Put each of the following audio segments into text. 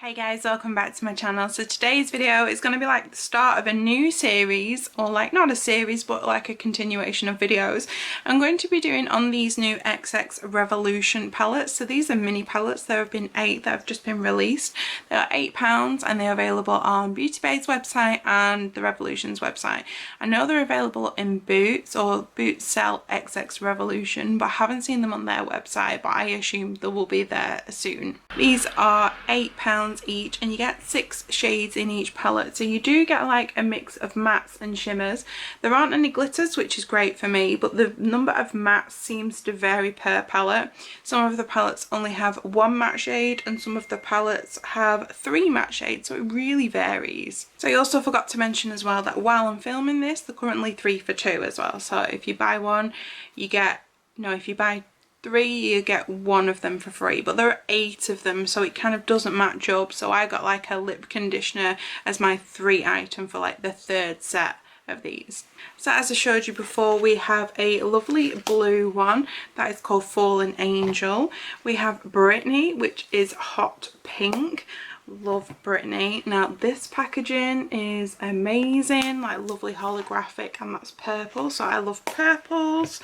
Hey guys, welcome back to my channel. So today's video is going to be like the start of a new series, or like not a series but like a continuation of videos I'm going to be doing on these new XX Revolution palettes. So these are mini palettes. There have been 8 that have just been released. They are £8 and they're available on Beauty Bay's website and the Revolution's website. I know they're available in Boots, or Boots sell XX Revolution, but I haven't seen them on their website, but I assume they will be there soon. These are £8 each and you get 6 shades in each palette, so you do get like a mix of mattes and shimmers. There aren't any glitters, which is great for me, but the number of mattes seems to vary per palette. Some of the palettes only have 1 matte shade and some of the palettes have 3 matte shades, so it really varies. So I also forgot to mention as well that while I'm filming this, they're currently 3 for 2 as well. So if you buy one, you get, if you buy 3 you get 1 of them for free, but there are 8 of them, so it kind of doesn't match up. So I got like a lip conditioner as my 3 item for like the 3rd set of these. So as I showed you before, we have a lovely blue one that is called Fallen Angel. We have Brittany, which is hot pink. Love Brittany. Now this packaging is amazing, like lovely holographic, and that's purple, so I love purples.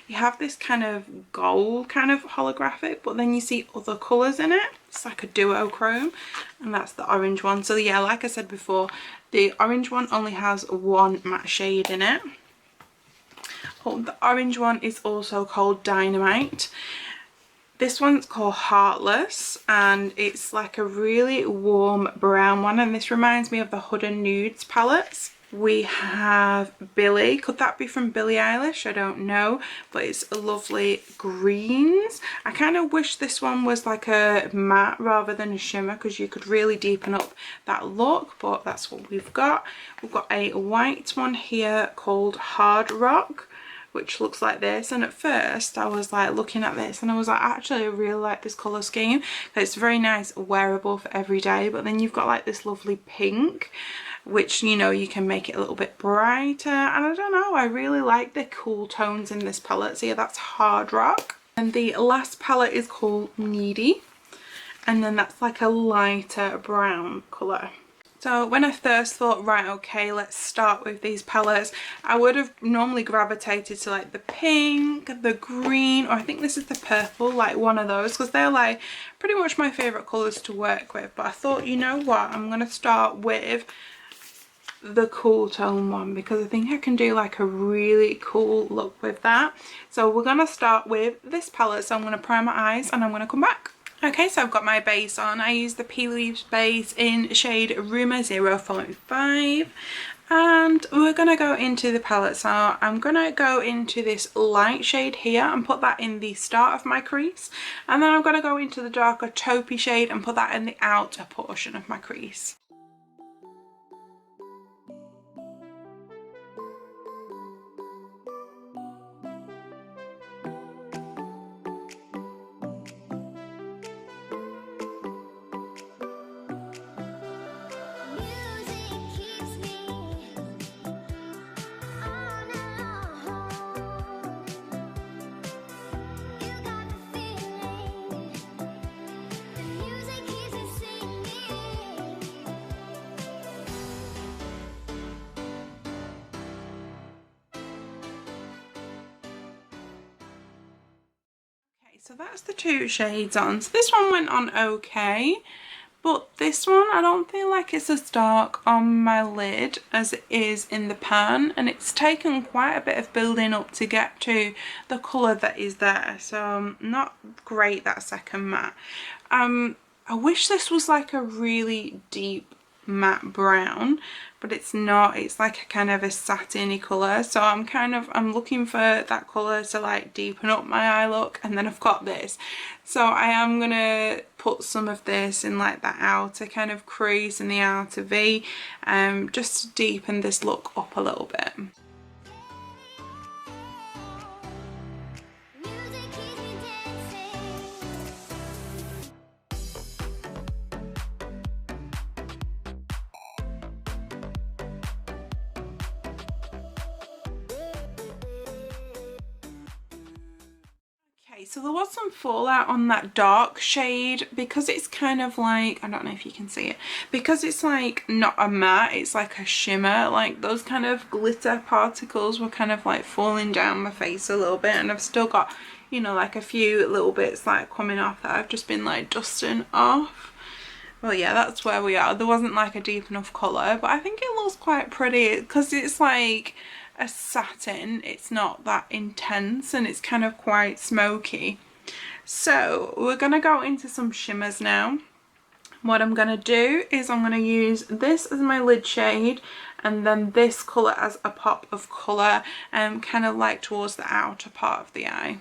You have this kind of gold kind of holographic, but then you see other colours in it. It's like a duochrome, and that's the orange one. So yeah, like I said before, the orange one only has 1 matte shade in it. Oh, the orange one is also called Dynamite. This one's called Heartless, and it's like a really warm brown one, and this reminds me of the Huda Nudes palettes. We have Billie. Could that be from Billie Eilish? I don't know, but it's lovely greens. I kind of wish this one was like a matte rather than a shimmer, because you could really deepen up that look, but that's what we've got. We've got a white one here called Hard Rock, which looks like this, and at first I was like looking at this and I was like, actually I really like this colour scheme. It's very nice, wearable for every day. But then you've got like this lovely pink, which you can make it a little bit brighter, and I don't know, I really like the cool tones in this palette. So yeah, that's Hard Rock. And the last palette is called Needy, and then that's like a lighter brown colour. So when I first thought, right, okay, let's start with these palettes, I would have normally gravitated to like the pink, the green, or I think this is the purple, like one of those, because they're like pretty much my favourite colours to work with. But I thought, you know what, I'm going to start with the cool tone one, because I think I can do like a really cool look with that. So we're going to start with this palette. So I'm going to prime my eyes and I'm going to come back. Okay, so I've got my base on. I use the Pea Leaves base in shade Rumour 0.5, and we're going to go into the palette. So I'm going to go into this light shade here and put that in the start of my crease, and then I'm going to go into the darker taupey shade and put that in the outer portion of my crease. So that's the 2 shades on. So this one went on okay, but this one I don't feel like it's as dark on my lid as it is in the pan, and it's taken quite a bit of building up to get to the colour that is there. So not great, that second matte. I wish this was like a really deep matte brown, but it's not. It's like a kind of a satiny colour, so I'm looking for that colour to like deepen up my eye look. And then I've got this, so I am gonna put some of this in like that outer kind of crease and the outer V, just to deepen this look up a little bit. So there was some fallout on that dark shade because it's kind of like, I don't know if you can see it, because it's like not a matte, it's like a shimmer, like those kind of glitter particles were kind of like falling down my face a little bit, and I've still got, you know, like a few little bits like coming off that I've just been like dusting off. Well, yeah, that's where we are. There wasn't like a deep enough colour, but I think it looks quite pretty because it's like a satin, it's not that intense, and it's kind of quite smoky. So we're gonna go into some shimmers now. What I'm gonna do is I'm gonna use this as my lid shade, and then this colour as a pop of colour, kind of like towards the outer part of the eye.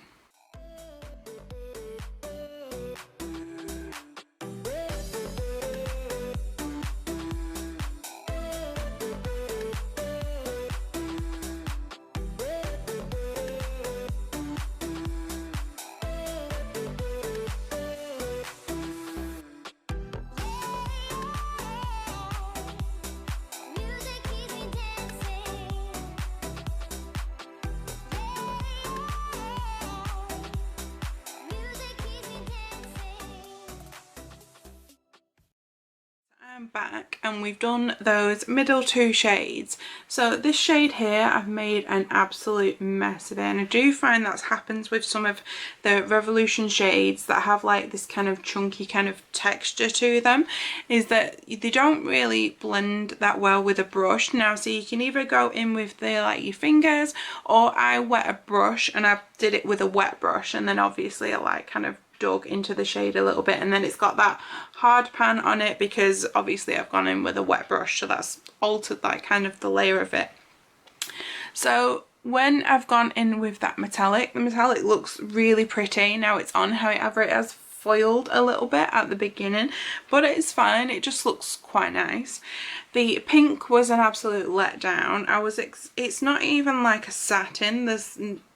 I'm back and we've done those middle two shades. So this shade here, I've made an absolute mess of it, and I do find that happens with some of the Revolution shades that have like this kind of chunky kind of texture to them, is that they don't really blend that well with a brush. Now, so you can either go in with the like your fingers, or I wet a brush and I did it with a wet brush, and then obviously I like kind of dug into the shade a little bit, and then it's got that hard pan on it because obviously I've gone in with a wet brush, so that's altered like kind of the layer of it. So when I've gone in with that metallic, the metallic looks really pretty. Now it's on, however it has foiled a little bit at the beginning, but it's fine, it just looks quite nice. The pink was an absolute letdown. It's not even like a satin,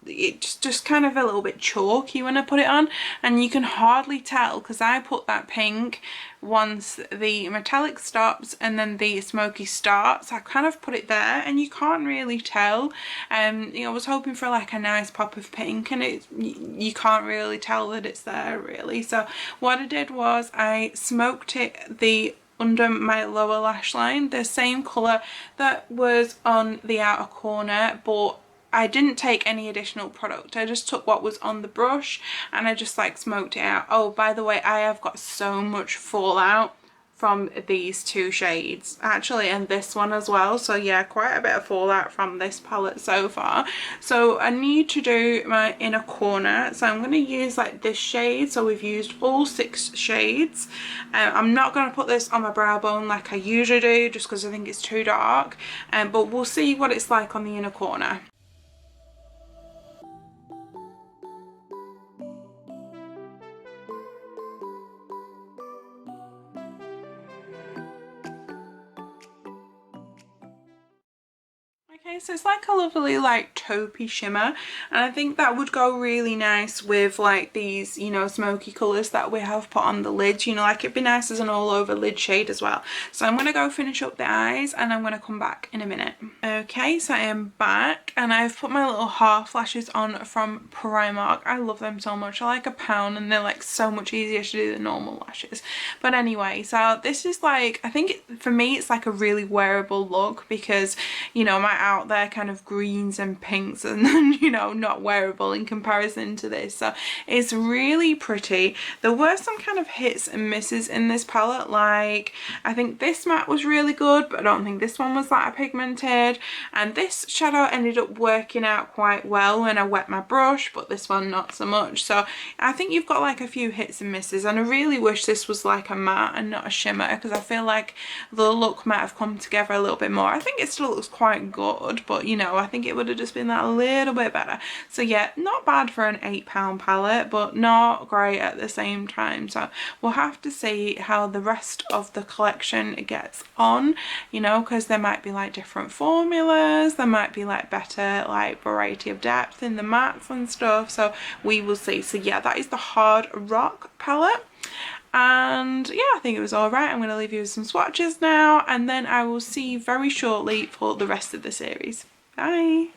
it's just kind of a little bit chalky when I put it on, and you can hardly tell because I put that pink once the metallic stops and then the smoky starts. I kind of put it there and you can't really tell. You know, I was hoping for like a nice pop of pink, and you can't really tell that it's there really. So what I did was I smoked it under my lower lash line, the same colour that was on the outer corner, but I didn't take any additional product. I just took what was on the brush and I just like smoked it out. Oh, by the way, I have got so much fallout from these two shades actually, and this one as well. So yeah, quite a bit of fallout from this palette so far. So I need to do my inner corner, so I'm going to use like this shade. So we've used all 6 shades. I'm not going to put this on my brow bone like I usually do just because I think it's too dark, but we'll see what it's like on the inner corner. Okay, so it's like a lovely like taupey shimmer, and I think that would go really nice with like these, you know, smoky colours that we have put on the lid. You know, like it'd be nice as an all over lid shade as well. So I'm going to go finish up the eyes and I'm going to come back in a minute. Okay, so I am back and I've put my little half lashes on from Primark. I love them so much. I like £1 and they're like so much easier to do than normal lashes. But anyway, so this is like, I think for me it's like a really wearable look because, you know, my out there kind of greens and pinks and then, you know, not wearable in comparison to this. So it's really pretty. There were some kind of hits and misses in this palette, like I think this matte was really good, but I don't think this one was that pigmented, and this shadow ended up working out quite well when I wet my brush, but this one not so much. So I think you've got like a few hits and misses, and I really wish this was like a matte and not a shimmer because I feel like the look might have come together a little bit more. I think it still looks quite good, but you know, I think it would have just been that a little bit better. So yeah, not bad for an £8 palette, but not great at the same time. So we'll have to see how the rest of the collection gets on, you know, because there might be like different formulas, there might be like better like variety of depth in the mattes and stuff, so we will see. So yeah, that is the Hard Rock palette. And yeah, I think it was all right. I'm going to leave you with some swatches now, and then I will see you very shortly for the rest of the series. Bye.